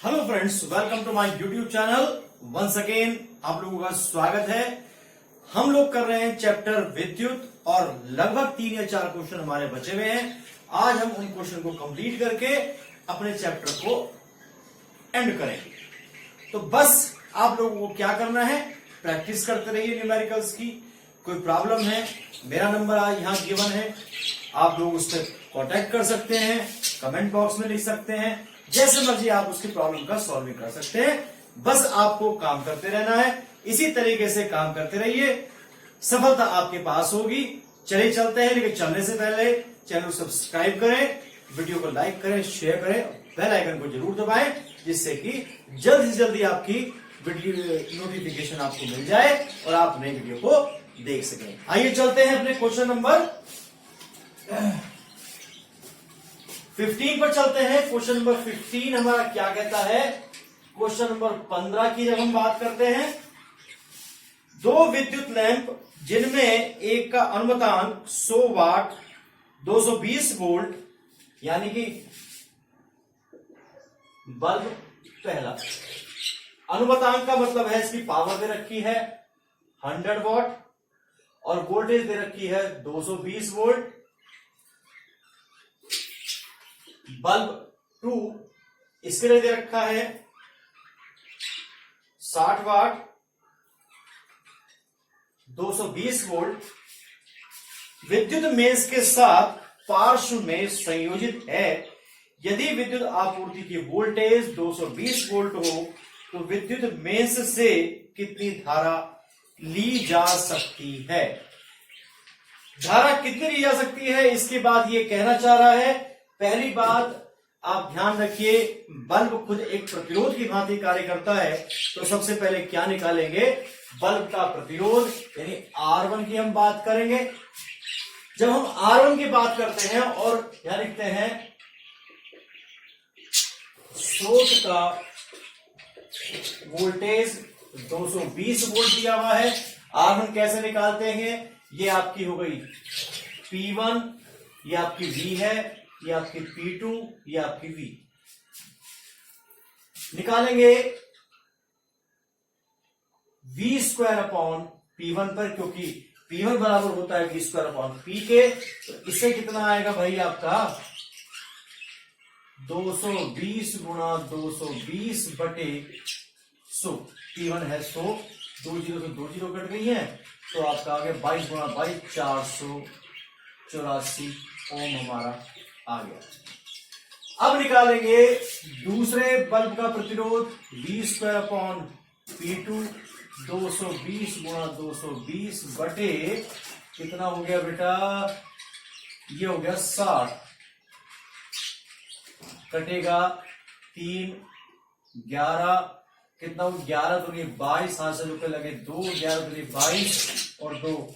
Hello friends, welcome to my YouTube channel. Once again आप लोगों का स्वागत है। हम लोग कर रहे हैं चैप्टर विद्युत और लगभग 3 या 4 क्वेश्चन हमारे बचे हुए हैं। आज हम उन क्वेश्चन को कंप्लीट करके अपने चैप्टर को एंड करेंगे। तो बस आप लोगों को क्या करना है, प्रैक्टिस करते रहिए न्यूमेरिकल्स की। कोई प्रॉब्लम है, मेरा नंबर आज यहाँ गिवन है, आप लोग उस पर कॉन्टेक्ट कर सकते हैं, कमेंट बॉक्स में लिख सकते हैं, जैसे मर्जी आप उसकी प्रॉब्लम का सॉल्विंग कर सकते हैं। बस आपको काम करते रहना है, इसी तरीके से काम करते रहिए, सफलता आपके पास होगी। चले चलते हैं, लेकिन चलने से पहले चैनल को सब्सक्राइब करें, वीडियो को लाइक करें, शेयर करें, बेल आइकन को जरूर दबाएं, जिससे कि जल्द से जल्दी आपकी वीडियो नोटिफिकेशन आपको मिल जाए और आप नई वीडियो को देख सकें। आइए चलते हैं अपने क्वेश्चन नंबर 15 पर चलते हैं। क्वेश्चन नंबर 15 हमारा क्या कहता है। क्वेश्चन नंबर 15 की जब हम बात करते हैं, 2 विद्युत लैंप जिनमें एक का अनुपातान 100 वाट 220 वोल्ट, यानी कि बल्ब पहला, अनुपातान का मतलब है इसकी पावर दे रखी है 100 वॉट और वोल्टेज दे रखी है 220 वोल्ट। बल्ब 2 इसके लिए दे रखा है 60 वाट 220 वोल्ट। विद्युत मेंस के साथ पार्श्व में संयोजित है। यदि विद्युत आपूर्ति की वोल्टेज 220 वोल्ट हो तो विद्युत मेंस से कितनी धारा ली जा सकती है। धारा कितनी ली जा सकती है, इसके बाद ये कहना चाह रहा है। पहली बात आप ध्यान रखिए, बल्ब खुद एक प्रतिरोध की भांति कार्य करता है, तो सबसे पहले क्या निकालेंगे, बल्ब का प्रतिरोध यानी R1 की हम बात करेंगे। जब हम R1 की बात करते हैं और यहां लिखते हैं स्रोत का वोल्टेज 220 वोल्ट दिया हुआ है, R1 कैसे निकालते हैं, ये आपकी हो गई P1, ये आपकी V है, ये आपकी P2, ये आपकी V। निकालेंगे V स्क्वायर अपॉन P1 पर, क्योंकि P1 बराबर होता है V स्क्वायर अपॉन P के। तो इससे कितना आएगा भाई आपका 220 गुणा 220 बटे 100। P1 है 100, 2 जीरो से 2 जीरो कट गई है, तो आपका आ गया 22 गुणा 22 484 ओम हमारा आ गया। अब निकालेंगे दूसरे बल्ब का प्रतिरोध V स्क्वायर अपॉन P2, 220 गुणा 220 बटे कितना हो गया बेटा, ये हो गया 60, कटेगा 3 11, कितना हो 11 तो नहीं 22, 7 से रुपए लगे 2, 11 तो नहीं 22 और 2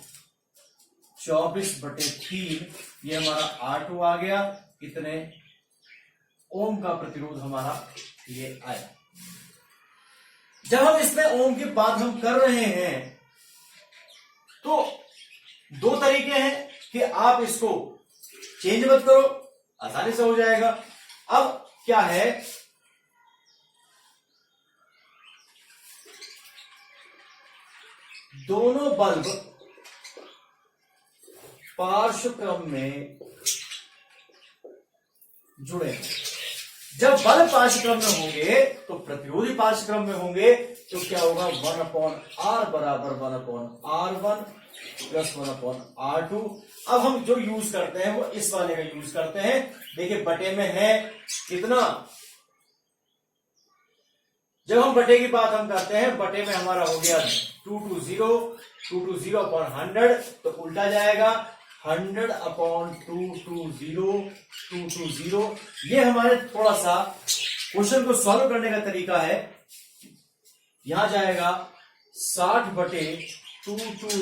24 बटे 3, ये हमारा R2 आ गया। इतने ओम का प्रतिरोध हमारा ये आया। जब हम इसमें ओम की बात हम कर रहे हैं तो 2 तरीके हैं कि आप इसको चेंज मत करो, आसानी से हो जाएगा। अब क्या है, दोनों बल्ब पार्श्व क्रम में जुड़े हैं। जब बल्ब पार्श्व क्रम में होंगे तो प्रतिरोधी पार्श्व क्रम में होंगे, तो क्या होगा 1/R बराबर 1/R1 प्लस 1/R2। अब हम जो यूज करते हैं वो इस वाले का यूज करते हैं। देखिए बटे में है कितना, जब हम बटे की बात हम करते हैं, बटे में हमारा हो गया 220 अपॉन 100, तो उल्टा जाएगा 100 अपॉन 220। ये हमारे थोड़ा सा क्वेश्चन को सॉल्व करने का तरीका है। यहां जाएगा 60 बटे 220।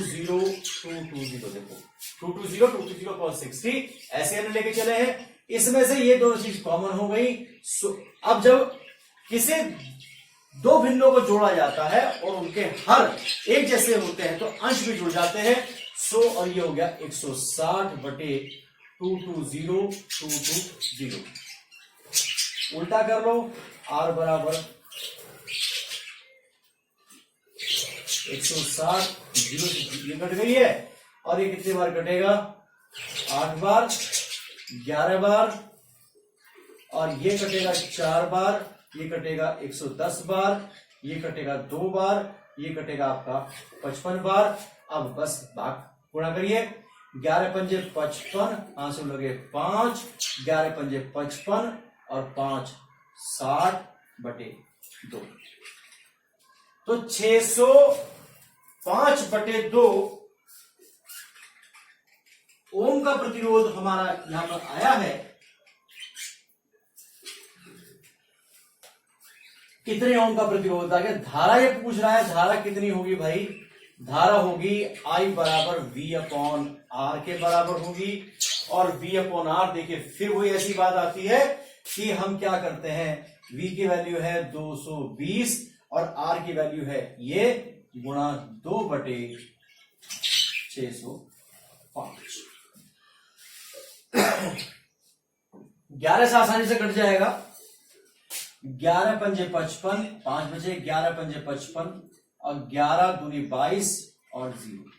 देखो 220 ऐसे हमने लेके चले हैं। इसमें से ये दोनों चीज कॉमन हो गई। अब जब किसी 2 भिन्नों को जोड़ा जाता है और उनके हर एक जैसे होते हैं तो अंश भी जुड़ जाते हैं। 100 और ये हो गया 160 बटे 220। उल्टा कर लो, R बराबर 160, 0 से ये कट गई है, और ये कितनी बार कटेगा? 8 बार, 11 बार, और ये कटेगा 4 बार, ये कटेगा 110 बार, ये कटेगा 2 बार, ये कटेगा आपका 55 बार। अब बस भाग गुणा करिए, 11 पंजे 55, आंसू लगे 5, 11 पंजे 55 और 5 60/2, तो 605/2 ओम का प्रतिरोध हमारा यहां पर आया है। कितने ओम का प्रतिरोध आ गया? धारा ये पूछ रहा है, धारा कितनी होगी भाई? धारा होगी I बराबर V/R के बराबर होगी, और V/R देखिए फिर वही ऐसी बात आती है कि हम क्या करते हैं, V की वैल्यू है 220 और R की वैल्यू है ये, गुणा 2/605। 11 से आसानी से कट जाएगा, 11 पंजे 55, 5 बचे, 11 पंजे 55 और 11 दूनी 22 और 0,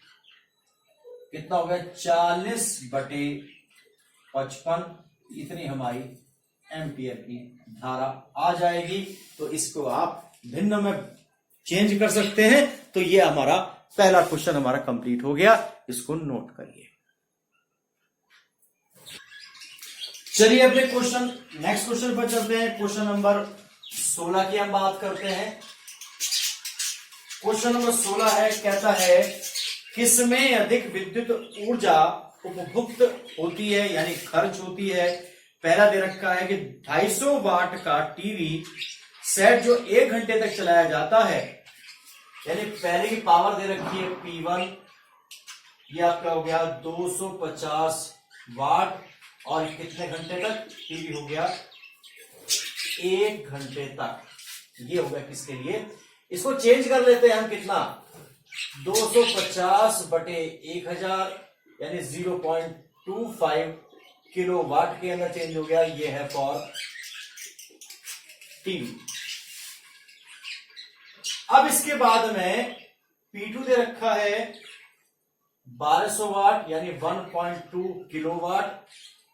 कितना हो गया? 40/55। इतनी हमारी एम्पियर की धारा आ जाएगी। तो इसको आप भिन्न में चेंज कर सकते हैं। तो ये हमारा पहला क्वेश्चन हमारा कंप्लीट हो गया, इसको नोट करिए। चलिए अपने नेक्स्ट क्वेश्चन पर चलते हैं। क्वेश्चन नंबर 16 की हम बात करते हैं। क्वेश्चन नंबर 16 है, कहता है किसमें अधिक विद्युत ऊर्जा उपभुक्त होती है, यानी खर्च होती है। पहला दे रखा है कि 250 वाट का टीवी सेट जो 1 घंटे तक चलाया जाता है, यानी पहले की पावर दे रखी है P1, ये आपका हो गया 250 वाट, और कितने घंटे तक? टीवी हो गया 1 घंटे तक। ये हो गया किसके लिए? इसको चेंज कर लेते हैं हम, कितना? 250/1000 यानी 0.25 किलोवाट के अंदर चेंज हो गया। ये है फॉर टीवी। अब इसके बाद में P2 दे रखा है 1200 वाट यानी 1.2 किलोवाट,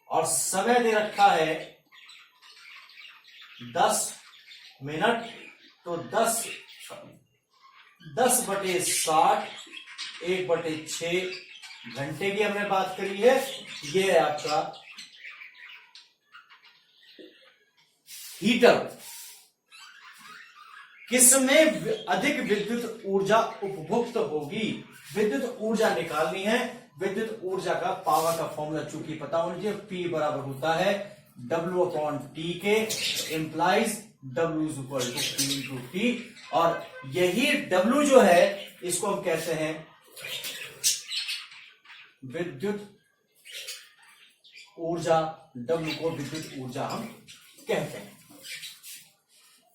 और समय दे रखा है 10 मिनट। तो 10/60 1/6 घंटे की हमने बात करी है। ये है आपका हीटर। किसमें अधिक विद्युत ऊर्जा उपभुक्त होगी? विद्युत ऊर्जा निकालनी है। विद्युत ऊर्जा का पावर का फॉर्मूला चूंकि पता होना चाहिए, P बराबर होता है W/T के, इंप्लाइज W = P × T, और यही W जो है इसको हम कहते हैं विद्युत ऊर्जा। W को विद्युत ऊर्जा हम कहते हैं।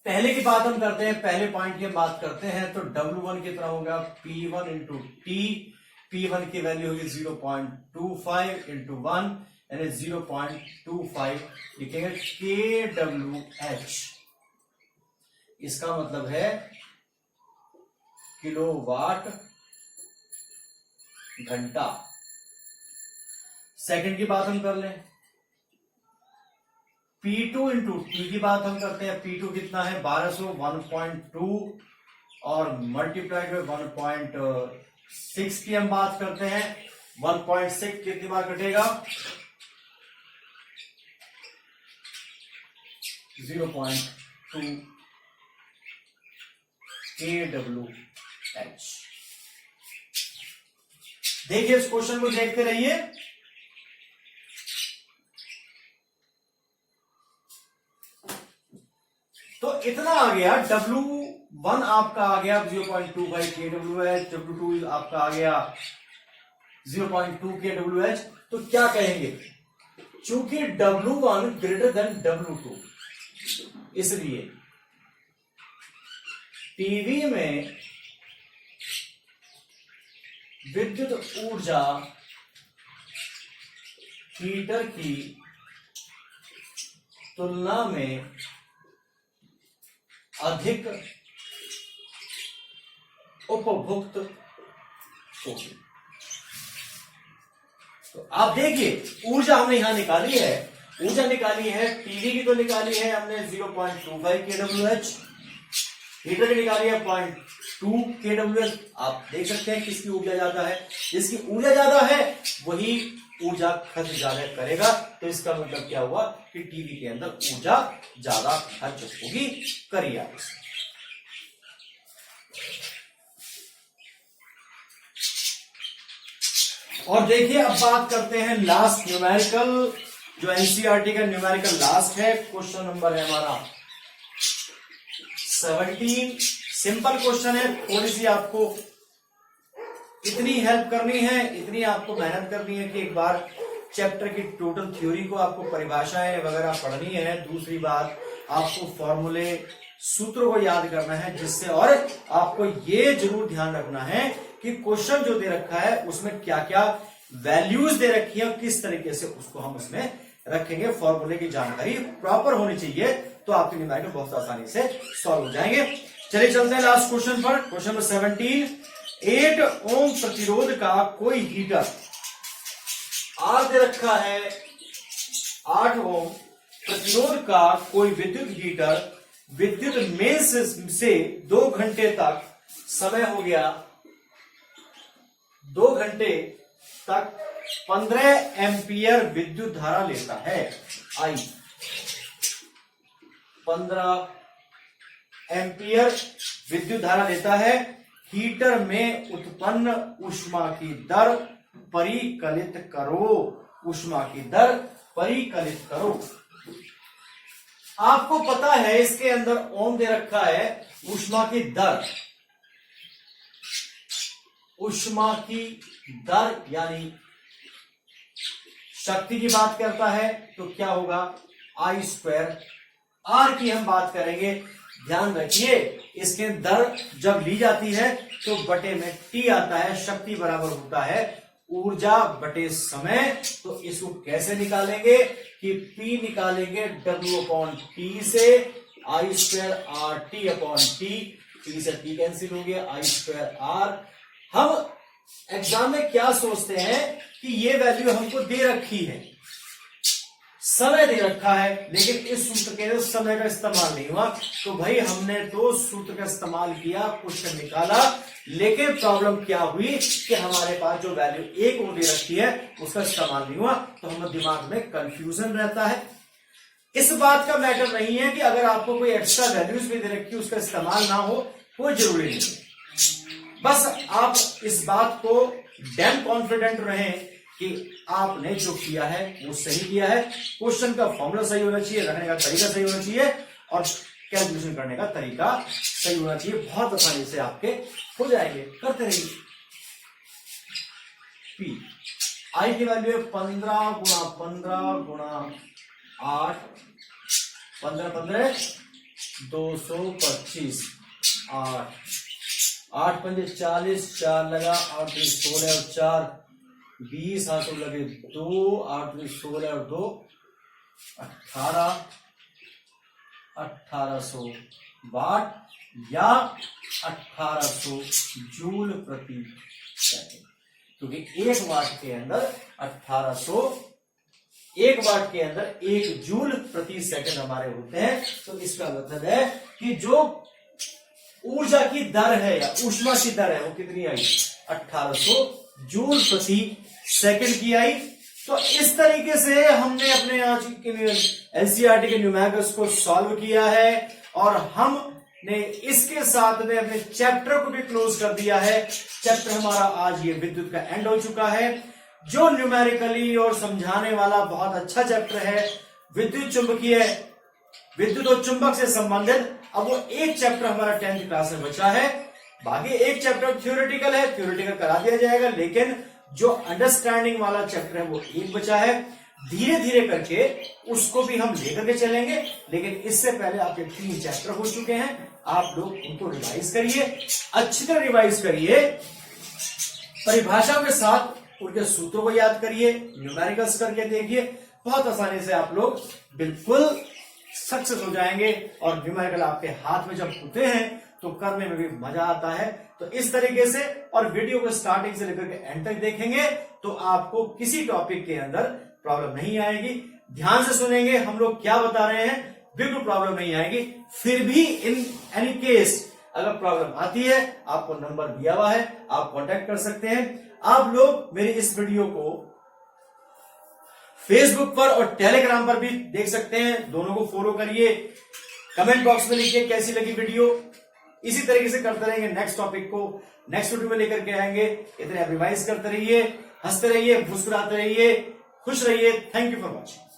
पहले की बात हम करते हैं, पहले पॉइंट की बात करते हैं। तो W1 कितना होगा? P1 × T। P1 की वैल्यू होगी 0.25 × 1 यानी 0.25, लिखेंगे kWh। इसका मतलब है किलोवाट घंटा। सेकंड की बात हम कर लें, P2 × T की बात हम करते हैं। P2 कितना है? 1200, 1.2 और मल्टीप्लाइड बाय 1.6 की हम बात करते हैं। 1.6 कितनी बार कटेगा? 0.2 kWh। देखिए इस क्वेश्चन को देखते रहिए। तो इतना आ गया। W1 आपका आ गया 0.25 kWh, W2 आपका आ गया 0.2 kWh। तो क्या कहेंगे? चूंकि W1 > W2, इसलिए टीवी में विद्युत ऊर्जा हीटर की तुलना में अधिक उपभुक्त होगी। तो आप देखिए ऊर्जा हमने यहां निकाली है, ऊर्जा निकाली है टीवी की, तो निकाली है हमने 0.25 kWh, हीटर की निकाली है 0.2 kWh। आप देख सकते हैं किसकी ऊर्जा ज्यादा है, जिसकी ऊर्जा ज्यादा है वही ऊर्जा खर्च ज्यादा करेगा। तो इसका मतलब क्या हुआ कि टीवी के अंदर ऊर्जा ज्यादा खर्च होगी। करिए आप। और देखिए अब बात करते हैं लास्ट न्यूमेरिकल, जो एनसीईआरटी का न्यूमेरिकल लास्ट है। क्वेश्चन नंबर है हमारा 17। सिंपल क्वेश्चन है, थोड़ी सी आपको इतनी हेल्प करनी है, इतनी आपको मेहनत करनी है कि एक बार चैप्टर की टोटल थ्योरी को आपको परिभाषाएं वगैरह पढ़नी है। दूसरी बात आपको फॉर्मूले सूत्रों को याद करना है, जिससे और आपको ये जरूर ध्यान रखना है कि क्वेश्चन जो दे रखा है उसमें क्या क्या वैल्यूज दे रखी है, किस तरीके से उसको हम उसमें रखेंगे। फॉर्मूले की जानकारी प्रॉपर होनी चाहिए, तो आपके न्यूमेरिकल बहुत आसानी से सॉल्व हो जाएंगे। चलिए चलते हैं लास्ट क्वेश्चन पर। क्वेश्चन नंबर 17, 8 ओम प्रतिरोध का कोई हीटर आर दे रखा है, 8 ओम प्रतिरोध का कोई विद्युत हीटर विद्युत मेंस से 2 घंटे तक समय हो गया, 2 घंटे तक 15 एम्पियर विद्युत धारा लेता है। आई 15 एम्पियर विद्युत धारा लेता है। हीटर में उत्पन्न ऊष्मा की दर परिकलित करो, ऊष्मा की दर परिकलित करो। आपको पता है इसके अंदर ओम दे रखा है, ऊष्मा की दर, ऊष्मा की दर यानी शक्ति की बात करता है, तो क्या होगा I²। आर की हम बात करेंगे, ध्यान रखिए इसके दर जब ली जाती है तो बटे में टी आता है, शक्ति बराबर होता है ऊर्जा बटे समय। तो इसको कैसे निकालेंगे कि P निकालेंगे W/T से, I²RT/T, T से T कैंसिल हो गया, I²R। हम एग्जाम में क्या सोचते हैं कि ये वैल्यू हमको दे रखी है, समय दे रखा है, लेकिन इस सूत्र के समय का इस्तेमाल नहीं हुआ। तो भाई हमने तो सूत्र का इस्तेमाल किया, क्वेश्चन निकाला, लेकिन प्रॉब्लम क्या हुई कि हमारे पास जो वैल्यू एक वो दे रखी है उसका इस्तेमाल नहीं हुआ, तो हमारे दिमाग में कंफ्यूजन रहता है। इस बात का मैटर नहीं है कि अगर आपको कोई एक्स्ट्रा वैल्यूज भी दे रखी है उसका इस्तेमाल ना हो, कोई जरूरी नहीं है। बस आप इस बात को डैम कॉन्फिडेंट रहें कि आपने जो किया है वो सही किया है। क्वेश्चन का फॉर्मूला सही होना चाहिए, रखने का तरीका सही होना चाहिए और कैलकुलेशन करने का तरीका सही होना चाहिए। बहुत आसानी से आपके हो जाएंगे, करते रहिए। पी आई की वैल्यू है 15 गुणा 15 गुणा 8, 15 15 225, 8 पंजे 40, 4 लगा, 8 16 और 4 20, 8 लगे 2, 8 16 और 2 18, 1800 वाट या 1800 जूल प्रति सेकंड, क्योंकि 1 वाट के अंदर 1800, 1 वाट के अंदर 1 जूल प्रति सेकंड हमारे होते हैं। तो इसका मतलब है कि जो ऊर्जा की दर है या ऊष्मा की दर है वो कितनी आई, 1800 जूल प्रति सेकंड की आई। तो इस तरीके से हमने अपने आज के एनसीईआरटी के न्यूमेरिकल्स को सॉल्व किया है और हमने इसके साथ में अपने चैप्टर को भी क्लोज कर दिया है। चैप्टर हमारा आज ये विद्युत का एंड हो चुका है, जो न्यूमेरिकली और समझाने वाला बहुत अच्छा चैप्टर है, विद्युत चुंबकीय, विद्युत और चुंबक से संबंधित। अब वो एक चैप्टर हमारा 10th क्लास में बचा है, बाकी एक चैप्टर थ्योरेटिकल है, थ्योरेटिकल करा दिया जाएगा, लेकिन जो अंडरस्टैंडिंग वाला चैप्टर है वो एक बचा है। धीरे धीरे करके उसको भी हम लेकर के चलेंगे, लेकिन इससे पहले आपके 3 चैप्टर हो चुके हैं, आप लोग उनको रिवाइज करिए, अच्छी तरह रिवाइज करिए, परिभाषा के साथ उनके सूत्रों को याद करिए, न्यूमेरिकल्स करके देखिए, बहुत आसानी से आप लोग बिल्कुल सक्सेस हो जाएंगे और न्यूमेरिकल आपके हाथ में जब होते हैं तो करने में भी मजा आता है। तो इस तरीके से और वीडियो को स्टार्टिंग से लेकर के एंड तक देखेंगे तो आपको किसी टॉपिक के अंदर प्रॉब्लम नहीं आएगी। ध्यान से सुनेंगे हम लोग क्या बता रहे हैं, बिल्कुल प्रॉब्लम नहीं आएगी। फिर भी इन एनी केस अगर प्रॉब्लम आती है, आपको नंबर दिया हुआ है, आप कांटेक्ट कर सकते हैं। आप लोग मेरी इस वीडियो को फेसबुक पर और टेलीग्राम पर भी देख सकते हैं, दोनों को फॉलो करिए। कमेंट बॉक्स में लिखिए कैसी लगी वीडियो। इसी तरीके से करते रहेंगे, नेक्स्ट टॉपिक को नेक्स्ट वीडियो में लेकर के आएंगे। इतने रिवाइज करते रहिए, हंसते रहिए, मुस्कुराते रहिए, खुश रहिए। Thank you for watching.